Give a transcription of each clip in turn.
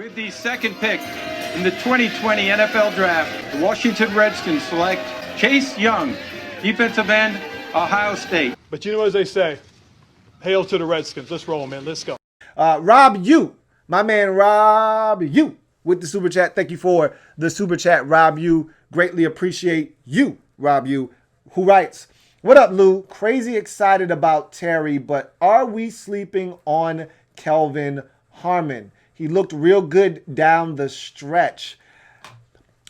With the second pick in the 2020 NFL Draft, the Washington Redskins select Chase Young, defensive end, Ohio State. But you know, as they say, hail to the Redskins. Let's roll, man. Let's go. Rob U, my man Rob U with the Super Chat. Thank you for the Super Chat, Rob U. Greatly appreciate you, Rob U, who writes, what up, Lou? Crazy excited about Terry, but are we sleeping on Kelvin Harmon? He looked real good down the stretch.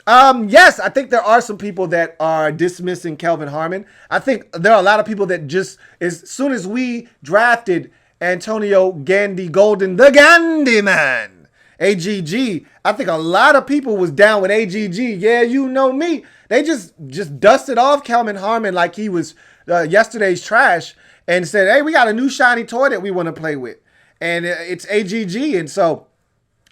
Yes, I think there are some people that are dismissing Kelvin Harmon. I think there are a lot of people that just, as soon as we drafted Antonio gandy-golden, the Gandy man, AGG, I think a lot of people was down with AGG. Yeah, you know me. They just dusted off Kelvin Harmon like he was yesterday's trash and said, hey, we got a new shiny toy that we want to play with. And it's AGG. And so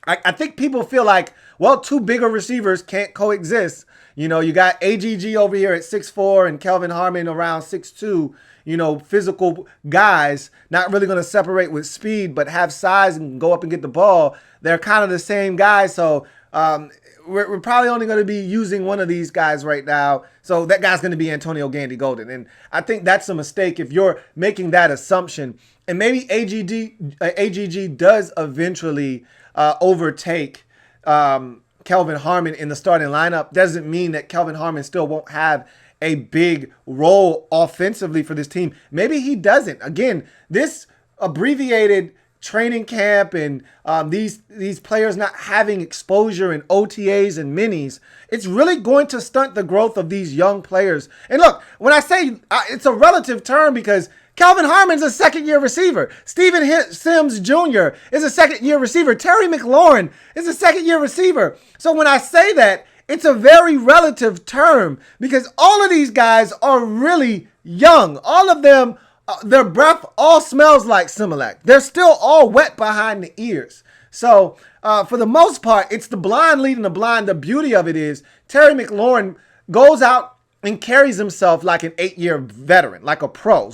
I think people feel like, well, two bigger receivers can't coexist. You know, you got AGG over here at 6'4" and Kelvin Harmon around 6'2", you know, physical guys, not really going to separate with speed, but have size and go up and get the ball. They're kind of the same guys. So we're probably only going to be using one of these guys right now. So that guy's going to be Antonio gandy-golden. And I think that's a mistake if you're making that assumption. And maybe AGG does eventually overtake Kelvin Harmon in the starting lineup. Doesn't mean that Kelvin Harmon still won't have a big role offensively for this team. Maybe he doesn't. Again, this abbreviated training camp and these players not having exposure in OTAs and minis, it's really going to stunt the growth of these young players. And look, when I say it's a relative term because Kelvin Harmon's a second-year receiver. Steven Sims Jr. is a second-year receiver. Terry McLaurin is a second-year receiver. So when I say that, it's a very relative term because all of these guys are really young. All of them, their breath all smells like Similac. They're still all wet behind the ears. So for the most part, it's the blind leading the blind. The beauty of it is Terry McLaurin goes out and carries himself like an 8-year veteran, like a pro.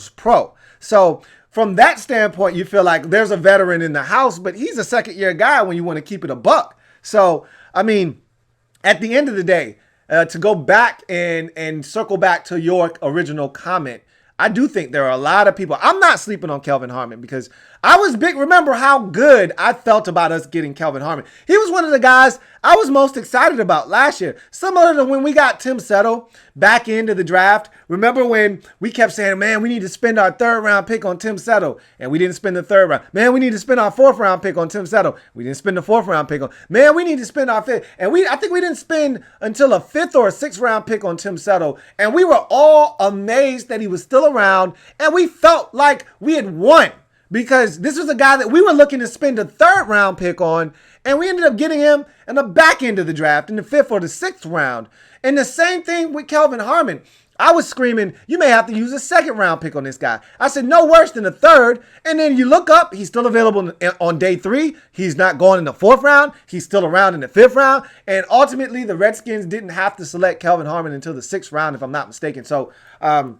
So from that standpoint, you feel like there's a veteran in the house, but he's a second-year guy when you want to keep it a buck. So, I mean, at the end of the day, to go back and circle back to your original comment, I do think there are a lot of people. I'm not sleeping on Kelvin Harmon because I was big. Remember how good I felt about us getting Kelvin Harmon. He was one of the guys I was most excited about last year. Similar to when we got Tim Settle back into the draft. Remember when we kept saying, man, we need to spend our 3rd round pick on Tim Settle. And we didn't spend the 3rd round. Man, we need to spend our 4th round pick on Tim Settle. We didn't spend the 4th round pick on. Man, we need to spend our 5th. And I think we didn't spend until a 5th or a 6th round pick on Tim Settle. And we were all amazed that he was still around. And we felt like we had won. Because this was a guy that we were looking to spend a 3rd round pick on, and we ended up getting him in the back end of the draft, in the 5th or the 6th round. And the same thing with Kelvin Harmon. I was screaming, you may have to use a 2nd round pick on this guy. I said, no worse than a 3rd. And then you look up, he's still available on day 3. He's not going in the 4th round. He's still around in the 5th round. And ultimately, the Redskins didn't have to select Kelvin Harmon until the 6th round, if I'm not mistaken. So I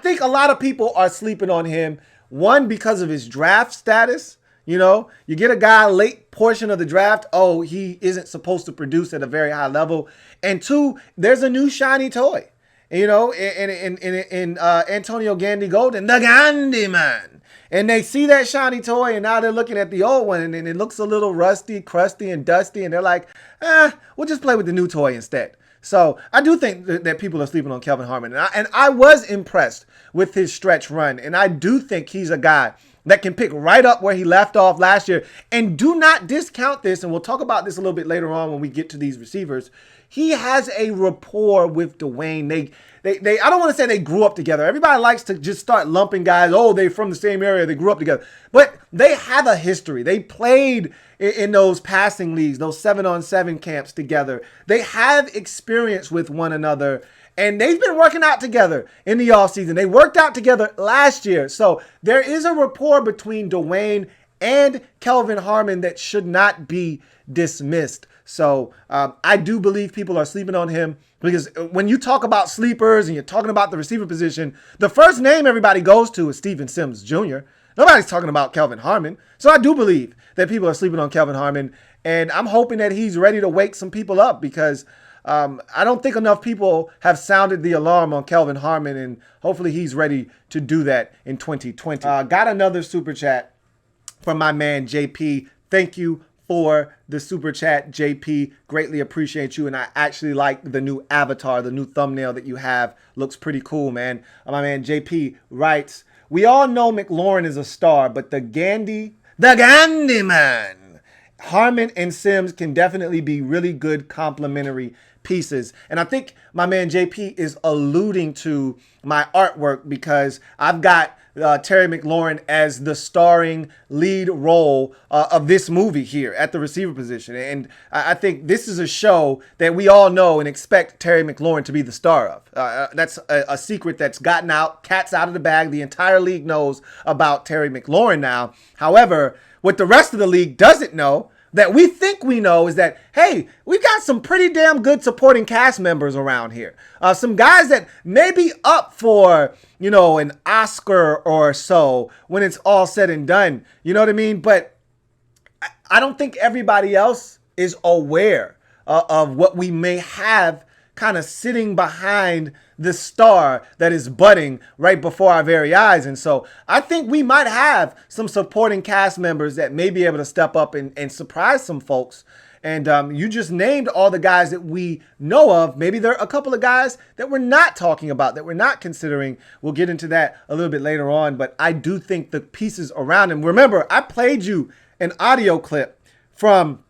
think a lot of people are sleeping on him. One, because of his draft status. You know, you get a guy late portion of the draft. Oh, he isn't supposed to produce at a very high level. And 2, there's a new shiny toy, you know, in Antonio gandy-golden, the Gandy man. And they see that shiny toy and now they're looking at the old one and it looks a little rusty, crusty and dusty. And they're like, we'll just play with the new toy instead. So I do think that people are sleeping on Kelvin Harmon. And I was impressed with his stretch run. And I do think he's a guy that can pick right up where he left off last year. And do not discount this. And we'll talk about this a little bit later on when we get to these receivers. He has a rapport with Dwayne. They I don't want to say they grew up together. Everybody likes to just start lumping guys. Oh, they're from the same area. They grew up together. But they have a history. They played in those passing leagues, those 7-on-7 camps together. They have experience with one another. And they've been working out together in the offseason. They worked out together last year. So there is a rapport between Dwayne and Kelvin Harmon that should not be dismissed. So I do believe people are sleeping on him because when you talk about sleepers and you're talking about the receiver position, the first name everybody goes to is Steven Sims Jr. Nobody's talking about Kelvin Harmon. So I do believe that people are sleeping on Kelvin Harmon, and I'm hoping that he's ready to wake some people up because I don't think enough people have sounded the alarm on Kelvin Harmon, and hopefully he's ready to do that in 2020. Got another super chat from my man JP. Thank you for the super chat, JP. Greatly appreciate you, and I actually like the new avatar, the new thumbnail that you have. Looks pretty cool, man. My man JP writes, we all know McLaurin is a star, but the Gandy man, Harmon and Sims can definitely be really good complementary pieces. And I think my man JP is alluding to my artwork because I've got Terry McLaurin as the starring lead role of this movie here at the receiver position. And I think this is a show that we all know and expect Terry McLaurin to be the star of. That's a secret that's gotten out, cat's out of the bag. The entire league knows about Terry McLaurin now. However, what the rest of the league doesn't know, that we think we know, is that, hey, we've got some pretty damn good supporting cast members around here. Some guys that may be up for, you know, an Oscar or so when it's all said and done. You know what I mean? But I don't think everybody else is aware of what we may have kind of sitting behind the star that is budding right before our very eyes. And so I think we might have some supporting cast members that may be able to step up and surprise some folks. And you just named all the guys that we know of. Maybe there are a couple of guys that we're not talking about, that we're not considering. We'll get into that a little bit later on. But I do think the pieces around him. Remember, I played you an audio clip from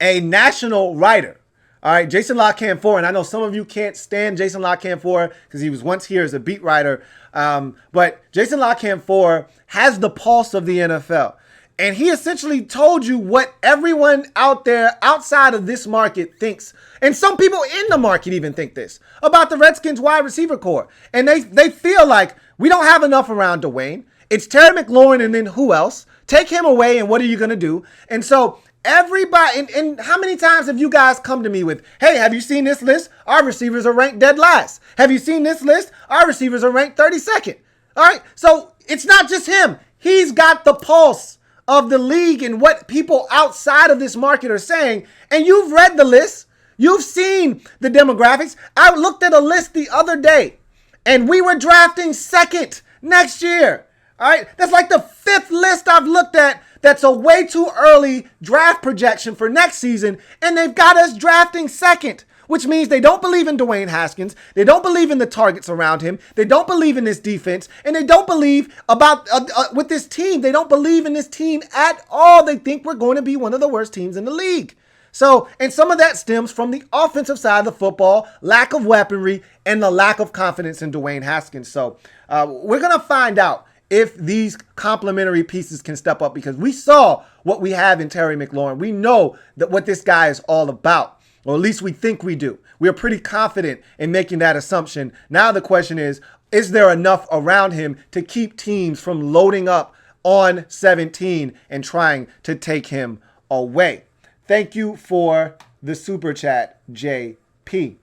a national writer. All right, Jason LaCanfora, and I know some of you can't stand Jason LaCanfora because he was once here as a beat writer, but Jason LaCanfora has the pulse of the NFL, and he essentially told you what everyone out there outside of this market thinks, and some people in the market even think this, about the Redskins wide receiver core, and they feel like we don't have enough around Dwayne. It's Terry McLaurin, and then who else? Take him away, and what are you going to do? And so everybody, and how many times have you guys come to me with, hey, have you seen this list? Our receivers are ranked dead last. Have you seen this list? Our receivers are ranked 32nd. All right, so it's not just him. He's got the pulse of the league and what people outside of this market are saying. And you've read the list. You've seen the demographics. I looked at a list the other day, and we were drafting second next year. All right, that's like the fifth list I've looked at that's a way too early draft projection for next season, and they've got us drafting second, which means they don't believe in Dwayne Haskins, they don't believe in the targets around him, they don't believe in this defense, and they don't believe about with this team. They don't believe in this team at all. They think we're going to be one of the worst teams in the league. So, and some of that stems from the offensive side of the football, lack of weaponry, and the lack of confidence in Dwayne Haskins. So, we're going to find out if these complementary pieces can step up, because we saw what we have in Terry McLaurin. We know that what this guy is all about, or at least we think we do. We are pretty confident in making that assumption. Now the question is there enough around him to keep teams from loading up on 17 and trying to take him away? Thank you for the super chat, JP.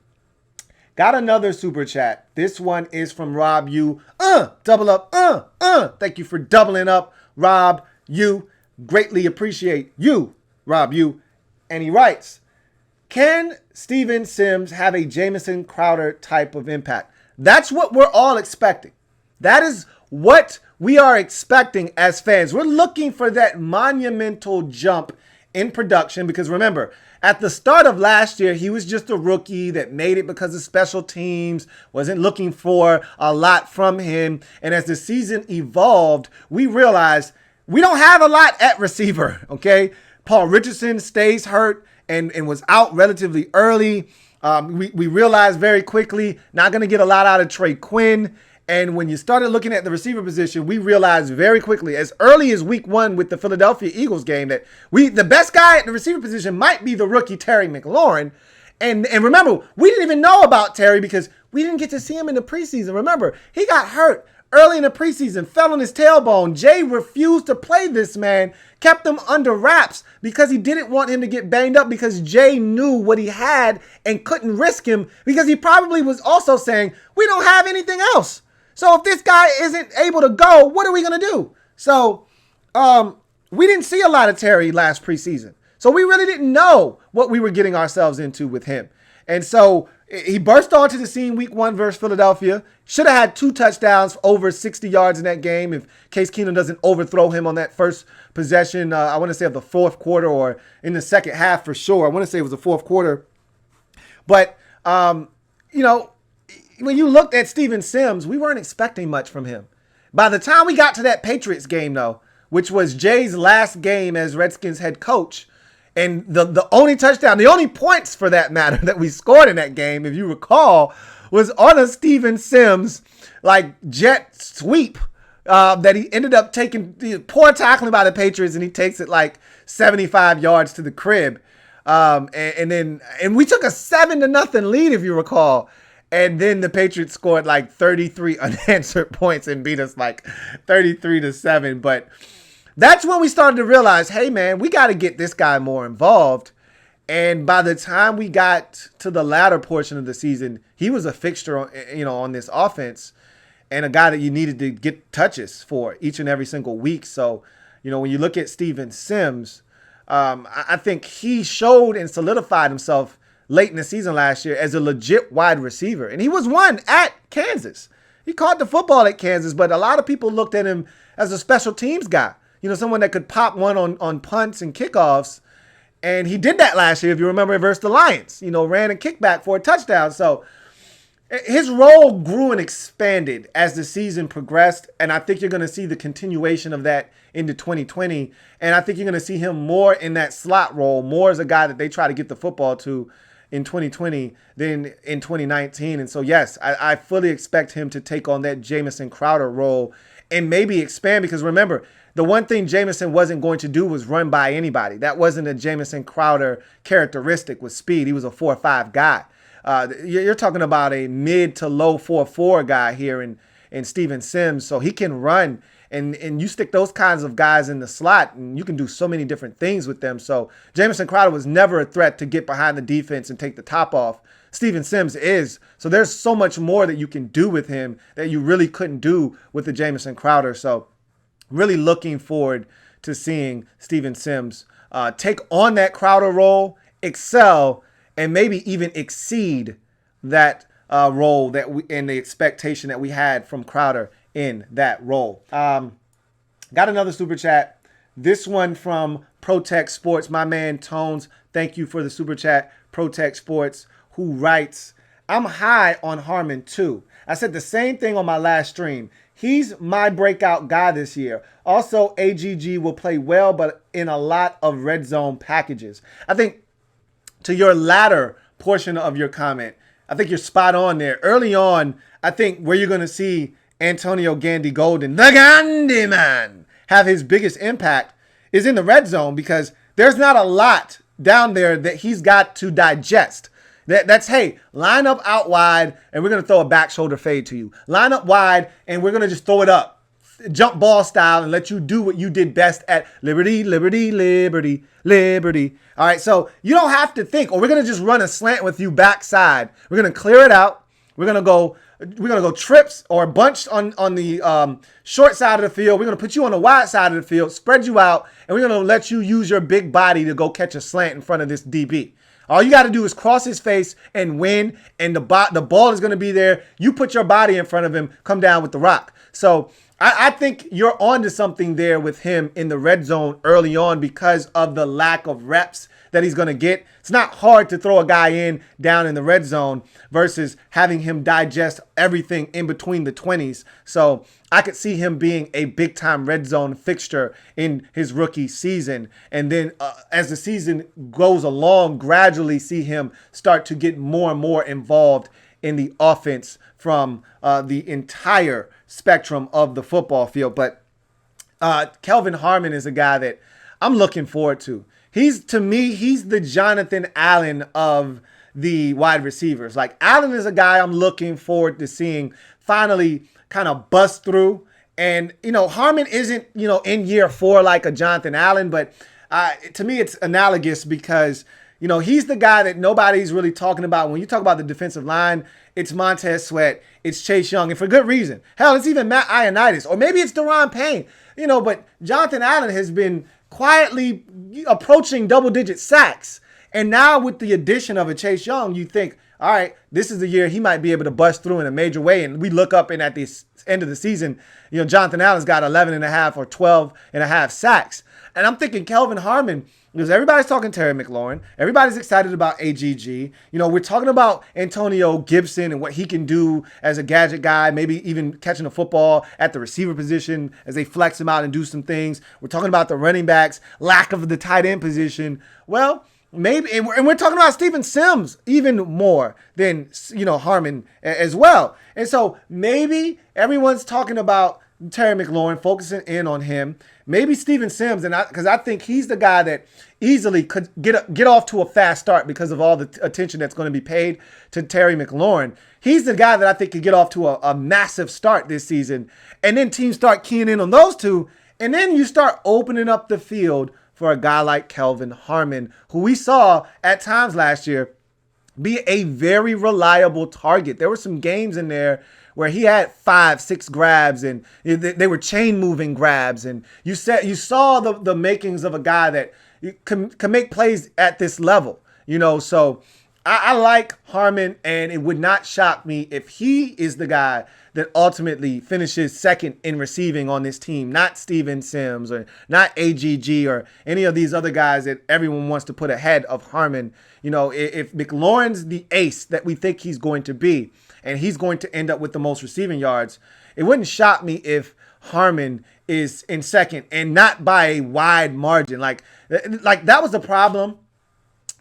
Got another super chat. This one is from Rob U. Double up. Thank you for doubling up, Rob U. Greatly appreciate you, Rob U. And he writes, can Steven Sims have a Jamison Crowder type of impact? That's what we're all expecting. That is what we are expecting as fans. We're looking for that monumental jump in production, because remember, at the start of last year, he was just a rookie that made it because of special teams, wasn't looking for a lot from him. And as the season evolved, we realized we don't have a lot at receiver, okay? Paul Richardson stays hurt and was out relatively early. We realized very quickly, not going to get a lot out of Trey Quinn. And when you started looking at the receiver position, we realized very quickly, as early as week 1 with the Philadelphia Eagles game, that the best guy at the receiver position might be the rookie Terry McLaurin. And remember, we didn't even know about Terry because we didn't get to see him in the preseason. Remember, he got hurt early in the preseason, fell on his tailbone. Jay refused to play this man, kept him under wraps because he didn't want him to get banged up, because Jay knew what he had and couldn't risk him, because he probably was also saying, we don't have anything else. So if this guy isn't able to go, what are we going to do? So we didn't see a lot of Terry last preseason. So we really didn't know what we were getting ourselves into with him. And so he burst onto the scene week 1 versus Philadelphia. Should have had 2 touchdowns, over 60 yards in that game if Case Keenum doesn't overthrow him on that first possession. I want to say of the fourth quarter or in the second half for sure. I want to say it was the fourth quarter. But, when you looked at Steven Sims, we weren't expecting much from him. By the time we got to that Patriots game, though, which was Jay's last game as Redskins head coach, and the only touchdown, the only points for that matter that we scored in that game, if you recall, was on a Steven Sims jet sweep that he ended up taking, poor tackling by the Patriots, and he takes it 75 yards to the crib. And we took a 7-0 lead, if you recall. And then the Patriots scored 33 unanswered points and beat us 33-7. But that's when we started to realize, hey, man, we got to get this guy more involved. And by the time we got to the latter portion of the season, he was a fixture, on this offense and a guy that you needed to get touches for each and every single week. So, when you look at Steven Sims, I think he showed and solidified himself late in the season last year as a legit wide receiver. And he was one at Kansas. He caught the football at Kansas, but a lot of people looked at him as a special teams guy. Someone that could pop one on punts and kickoffs. And he did that last year, if you remember, versus the Lions. Ran a kickback for a touchdown. So his role grew and expanded as the season progressed. And I think you're going to see the continuation of that into 2020. And I think you're going to see him more in that slot role, more as a guy that they try to get the football to in 2020 than in 2019. And so, yes, I fully expect him to take on that Jamison Crowder role and maybe expand, because remember, the one thing Jamison wasn't going to do was run by anybody. That wasn't a Jamison Crowder characteristic with speed. He was a 4.5 guy. You're talking about a mid to low 4.4 guy here in Steven Sims. So he can run, and you stick those kinds of guys in the slot, and you can do so many different things with them. So Jamison Crowder was never a threat to get behind the defense and take the top off. Steven Sims is. So there's so much more that you can do with him that you really couldn't do with the Jamison Crowder. So really looking forward to seeing Steven Sims take on that Crowder role, excel, and maybe even exceed that role and the expectation that we had from Crowder in that role. Got another super chat. This one from Protect Sports. My man Tones, thank you for the super chat. Protect Sports, who writes, I'm high on Harmon too. I said the same thing on my last stream. He's my breakout guy this year. Also, AGG will play well, but in a lot of red zone packages. I think to your latter portion of your comment, I think you're spot on there. Early on, I think where you're going to see Antonio Gandy-Golden, the Gandhi man, have his biggest impact is in the red zone, because there's not a lot down there that he's got to digest. That's, hey, line up out wide, and we're going to throw a back shoulder fade to you. Line up wide, and we're going to just throw it up, jump ball style, and let you do what you did best at liberty, liberty, liberty, liberty. All right, so you don't have to think, or we're going to just run a slant with you backside. We're going to clear it out. We're going to go trips or bunch on the short side of the field. We're going to put you on the wide side of the field, spread you out, and we're going to let you use your big body to go catch a slant in front of this DB. All you got to do is cross his face and win, and the ball is going to be there. You put your body in front of him, come down with the rock. So I think you're onto something there with him in the red zone early on because of the lack of reps that he's going to get. It's not hard to throw a guy in down in the red zone versus having him digest everything in between the 20s. So I could see him being a big-time red zone fixture in his rookie season. And then as the season goes along, gradually see him start to get more and more involved in the offense from the entire spectrum of the football field. But Kelvin Harmon is a guy that I'm looking forward to. To me, he's the Jonathan Allen of the wide receivers. Like, Allen is a guy I'm looking forward to seeing finally kind of bust through. And, Harmon isn't, in year 4 like a Jonathan Allen, but to me it's analogous because he's the guy that nobody's really talking about. When you talk about the defensive line, it's Montez Sweat, it's Chase Young, and for good reason. Hell, it's even Matt Ioannidis, or maybe it's Daron Payne. But Jonathan Allen has been quietly approaching double-digit sacks. And now with the addition of a Chase Young, you think, all right, this is the year he might be able to bust through in a major way. And we look up and at the end of the season, Jonathan Allen's got 11.5 or 12.5 sacks. And I'm thinking Kelvin Harmon, because everybody's talking Terry McLaurin. Everybody's excited about AGG. We're talking about Antonio Gibson and what he can do as a gadget guy, maybe even catching a football at the receiver position as they flex him out and do some things. We're talking about the running backs, lack of the tight end position. Well, maybe, and we're talking about Steven Sims even more than, Harmon as well. And so maybe everyone's talking about Terry McLaurin, focusing in on him. Maybe Steven Sims, because I think he's the guy that easily could get off to a fast start because of all the attention that's going to be paid to Terry McLaurin. He's the guy that I think could get off to a massive start this season. And then teams start keying in on those two. And then you start opening up the field for a guy like Kelvin Harmon, who we saw at times last year be a very reliable target. There were some games in there where he had 5-6 grabs, and they were chain moving grabs. And you saw the makings of a guy that can make plays at this level, So I like Harmon, and it would not shock me if he is the guy that ultimately finishes second in receiving on this team, not Steven Sims or not AGG or any of these other guys that everyone wants to put ahead of Harmon. If McLaurin's the ace that we think he's going to be, and he's going to end up with the most receiving yards, it wouldn't shock me if Harmon is in second, and not by a wide margin. Like that was the problem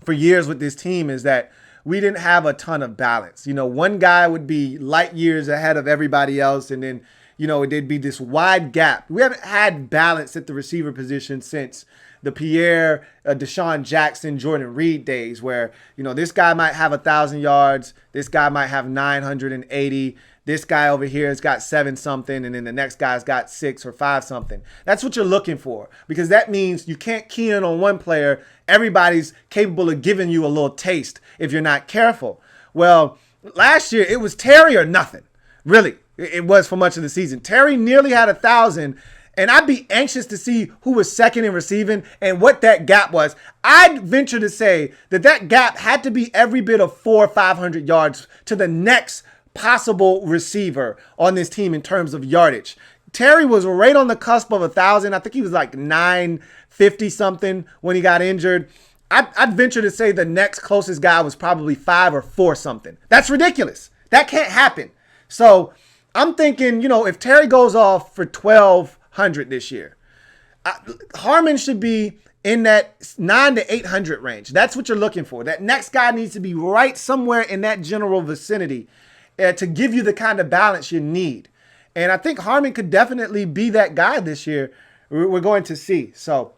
for years with this team, is that we didn't have a ton of balance. One guy would be light years ahead of everybody else, and then, there'd be this wide gap. We haven't had balance at the receiver position since the Pierre, Deshaun Jackson, Jordan Reed days, where, this guy might have 1,000 yards, this guy might have 980, this guy over here has got 7-something, and then the next guy's got 6 or 5-something. That's what you're looking for, because that means you can't key in on one player. Everybody's capable of giving you a little taste if you're not careful. Well, last year it was Terry or nothing. Really, it was for much of the season. Terry nearly had 1,000, and I'd be anxious to see who was second in receiving and what that gap was. I'd venture to say that gap had to be every bit of 400 or 500 yards to the next possible receiver on this team in terms of yardage. Terry was right on the cusp of 1,000. I think he was like 950 something when he got injured. I'd venture to say the next closest guy was probably 5 or 4 something. That's ridiculous. That can't happen. So I'm thinking, if Terry goes off for 1,200 this year, Harmon should be in that 900 to 800 range. That's what you're looking for. That next guy needs to be right somewhere in that general vicinity to give you the kind of balance you need. And I think Harmon could definitely be that guy this year. We're going to see. So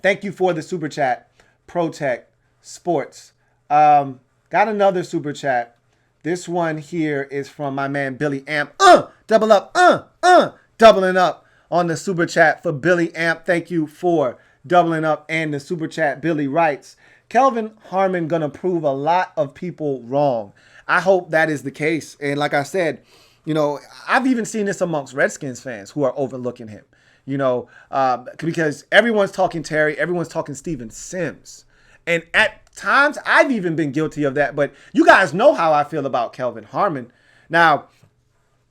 thank you for the super chat, Protect Sports. Got another super chat. This one here is from my man Billy Amp. Doubling up on the super chat for Billy Amp. Thank you for doubling up. And the super chat, Billy writes, Kelvin Harmon gonna prove a lot of people wrong. I hope that is the case. And like I said, I've even seen this amongst Redskins fans who are overlooking him, because everyone's talking Terry, everyone's talking Steven Sims. And at times, I've even been guilty of that. But you guys know how I feel about Kelvin Harmon. Now,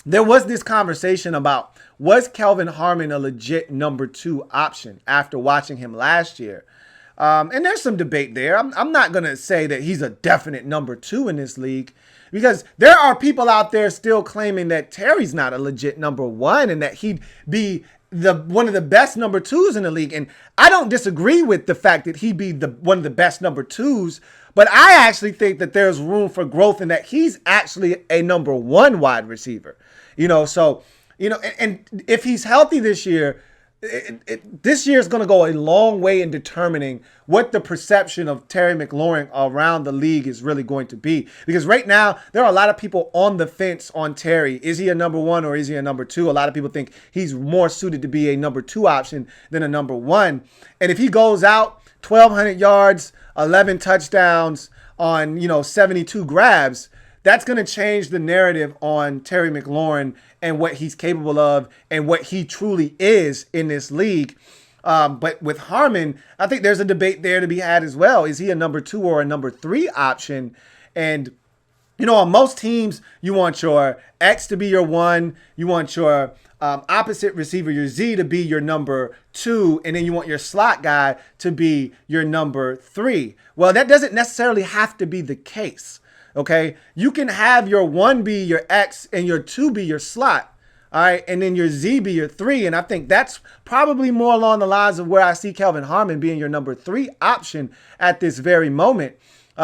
there was this conversation about, was Kelvin Harmon a legit number 2 option after watching him last year? And there's some debate there. I'm not going to say that he's a definite number 2 in this league, because there are people out there still claiming that Terry's not a legit number 1 and that he'd be one of the best number 2s in the league. And I don't disagree with the fact that he'd be one of the best number 2s, but I actually think that there's room for growth and that he's actually a number 1 wide receiver. And if he's healthy this year, this year is going to go a long way in determining what the perception of Terry McLaurin around the league is really going to be. Because right now, there are a lot of people on the fence on Terry. Is he a number 1 or is he a number 2? A lot of people think he's more suited to be a number 2 option than a number 1. And if he goes out 1,200 yards, 11 touchdowns on, 72 grabs, that's going to change the narrative on Terry McLaurin and what he's capable of and what he truly is in this league. But with Harmon, I think there's a debate there to be had as well. Is he a number 2 or a number 3 option? And, on most teams, you want your X to be your 1. You want your opposite receiver, your Z, to be your number 2. And then you want your slot guy to be your number 3. Well, that doesn't necessarily have to be the case. Okay, you can have your 1 be your X and your 2 be your slot. All right, and then your Z be your 3. And I think that's probably more along the lines of where I see Kelvin Harmon being your number 3 option at this very moment,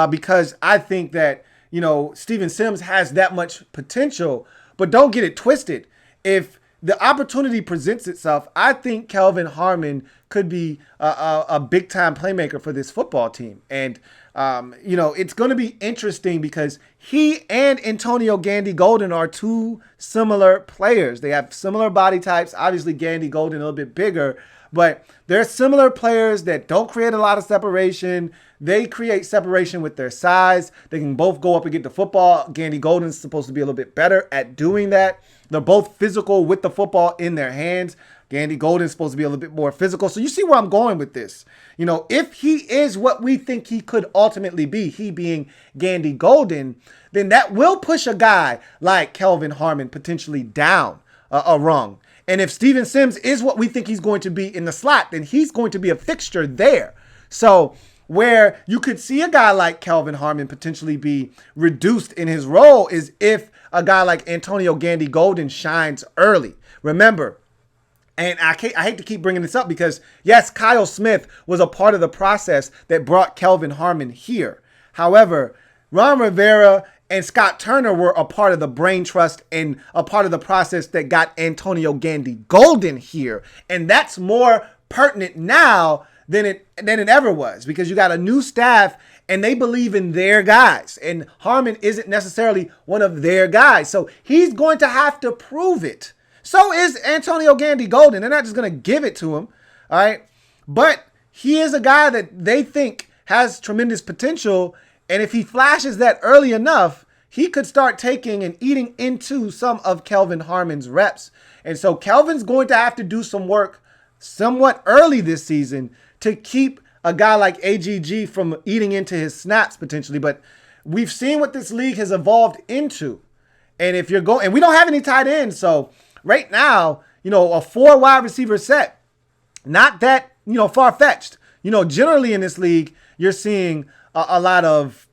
because I think that, Steven Sims has that much potential. But don't get it twisted. If the opportunity presents itself, I think Kelvin Harmon could be a big-time playmaker for this football team. And, it's going to be interesting because he and Antonio Gandy-Golden are 2 similar players. They have similar body types. Obviously, Gandy-Golden a little bit bigger. But they're similar players that don't create a lot of separation. They create separation with their size. They can both go up and get the football. Gandy-Golden's supposed to be a little bit better at doing that. They're both physical with the football in their hands. Gandy-Golden's supposed to be a little bit more physical. So you see where I'm going with this. If he is what we think he could ultimately be, he being Gandy-Golden, then that will push a guy like Kelvin Harmon potentially down a rung. And if Steven Sims is what we think he's going to be in the slot, then he's going to be a fixture there. So where you could see a guy like Kelvin Harmon potentially be reduced in his role is if a guy like Antonio Gandy-Golden shines early. Remember, and I hate to keep bringing this up because, yes, Kyle Smith was a part of the process that brought Kelvin Harmon here. However, Ron Rivera and Scott Turner were a part of the brain trust and a part of the process that got Antonio Gandy-Golden here. And that's more pertinent now than it ever was, because you got a new staff and they believe in their guys. And Harmon isn't necessarily one of their guys. So he's going to have to prove it. So is Antonio Gandy-Golden. They're not just going to give it to him. All right. But he is a guy that they think has tremendous potential. And if he flashes that early enough, he could start taking and eating into some of Kelvin Harmon's reps. And so Kelvin's going to have to do some work somewhat early this season to keep a guy like AGG from eating into his snaps potentially. But we've seen what this league has evolved into. And if you're going, and we don't have any tight ends. So right now, a 4 wide receiver set, not that, far-fetched. Generally in this league, you're seeing a lot of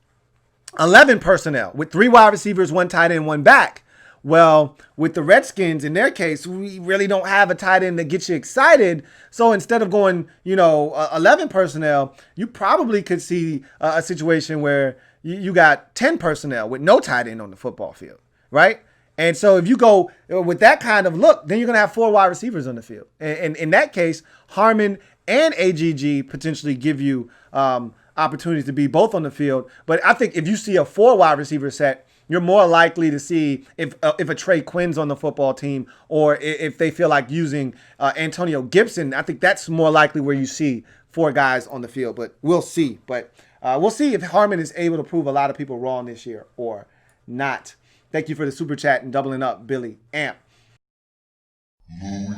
11 personnel with 3 wide receivers, 1 tight end, 1 back. Well, with the Redskins, in their case, we really don't have a tight end that gets you excited. So instead of going, 11 personnel, you probably could see a situation where you got 10 personnel with no tight end on the football field, right? And so if you go with that kind of look, then you're going to have 4 wide receivers on the field. And in that case, Harmon and AGG potentially give you opportunities to be both on the field. But I think if you see a 4 wide receiver set, you're more likely to see if a Trey Quinn's on the football team, or if they feel like using Antonio Gibson. I think that's more likely where you see 4 guys on the field. But we'll see. But we'll see if Harmon is able to prove a lot of people wrong this year or not. Thank you for the super chat and doubling up, Billy Amp. Louie.